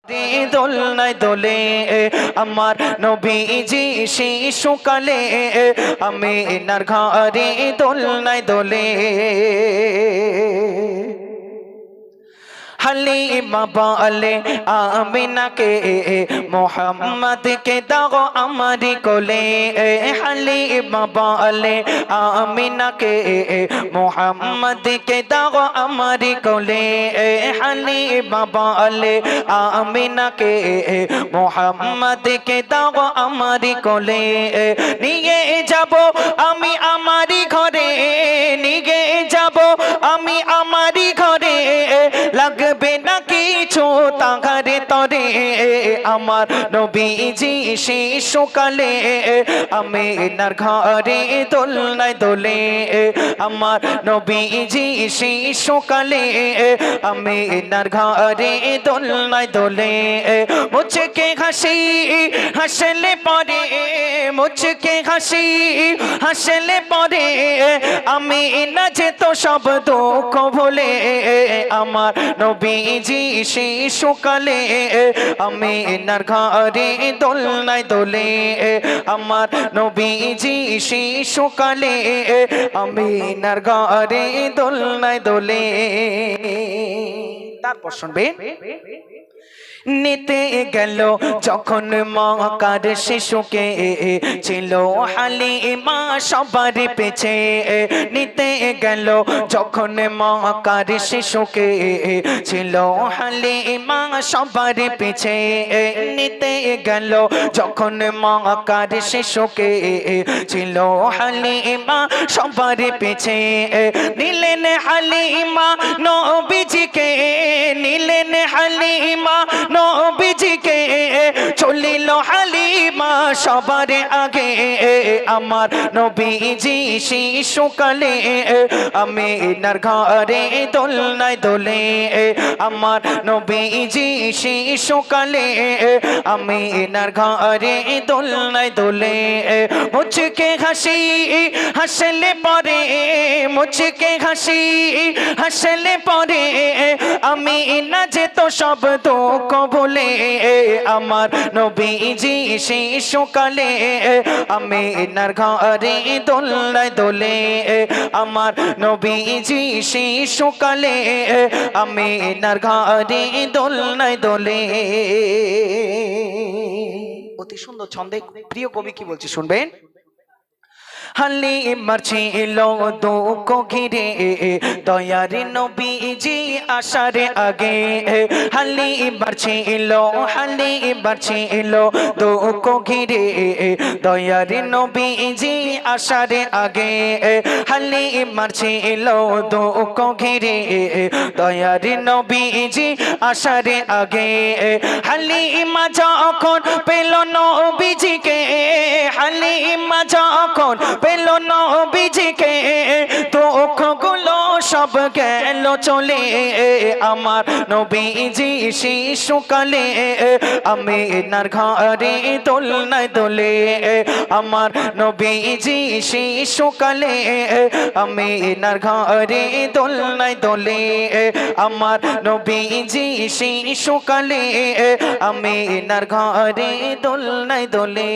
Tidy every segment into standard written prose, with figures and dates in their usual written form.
দোলনায় দোলে আমার নবীজি শিশুকালে আমিনার ঘরে দোলনায় দোলে হালিমা বলে আমিনাকে মোহাম্মদকে দাও আমারি কোলে হালিমা বলে আমিনাকে মোহাম্মদকে দাও আমারি কোলে হালিমা বলে আমিনাকে মোহাম্মদকে দাও আমারি কোলে নিয়ে যাব আমি আমারি ঘরে নিয়ে যাব আমি আমারি ঘরে লাগবে না কিছু তাহারে তরে আমার নবীজি শিশুকালে আমিনার ঘরে দোলনায় দোলে আমার নবীজি শিশুকালে আমিনার ঘরে দোলনায় দোলে মুচকে হাসি হাসলে পরে মুচকে হাসি হাসলে পরে আমিনা যেত সব দুঃখ ভুলে আমার নবীজি শিশুকালে আমিনার ঘরে দোলনায় দোলে আমার নবীজি শিশুকালে আমিনার ঘরে দোলনায় দোলে তারপর শুনবেন নিতে গেল যখন মক্কার শিশুকে ছিল হালিমা সবার পেছে নিতে গেল যখন মক্কার শিশুকে ছিল হালিমা সবার পেছে নিতে গেল যখন মক্কার শিশুকে ছিল হালিমা সবার পেছে নিলেন হালিমা নবীজিকে নিলেন হালিমা নবীজিকে চলিল হালিমা সবার আগে আমার নবীজি শিশুকালে আমিনার ঘরে দোলনায় দোলে আমার নবীজি শিশুকালে আমিনার ঘরে দোলনায় দোলে মুচকে হাসি হাসলে পরে মুচকে হাসি হাসলে পরে আমিনা যেত সব দুঃখ ভুলে আমার নবীজি শিশুকালে আমিনার ঘরে দোলনায় দোলে আমার নবীজি শিশুকালে আমিনার ঘরে দোলনায় দোলে অতি সুন্দর ছন্দে প্রিয় কবি কি বলছে শুনবেন হালিমার ছিল দুঃখ ঘিরে দয়ার নবীজি আসার আগে হালিমার ছিল দুঃখ ঘিরে দয়ার নবীজি আসার আগে হালিমার ছিল দুঃখ ঘিরে দয়ার নবীজি আসার আগে হালিমা যখন পেল নবীজিকে হালিমা যখন পেল নবীজিকে দুঃখগুলো সব গেল চলে আমার নবীজি শিশুকালে আমিনার ঘরে দোলনায় দোলে আমার নবীজি শিশুকালে আমিনার ঘরে দোলনায় দোলে আমার নবীজি শিশুকালে আমিনার ঘরে দোলনায় দোলে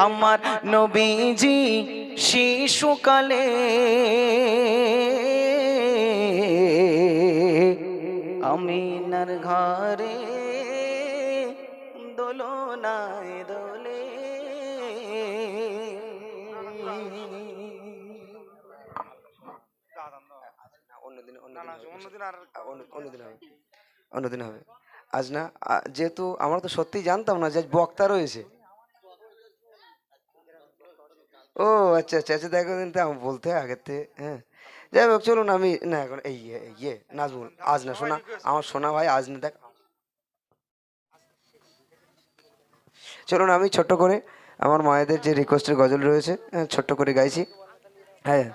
আমার নবীজি শিশুকালে আমিনার ঘরে দোলনায় দোলে অন্যদিন হবে আজ না যেহেতু আমরা তো সত্যি জানতাম না যে বক্তা রয়েছে ও আচ্ছা আচ্ছা আচ্ছা দেখো দিন তো বলতে আগের থেকে হ্যাঁ যাই হোক চলুন আমি না এখন এই নাজমুল আজ না শোনা আমার শোনা ভাই আজ না দেখ চলুন আমি ছোট্ট করে আমার মায়েদের যে রিকোয়েস্টের গজল রয়েছে ছোট্ট করে গাইছি হ্যাঁ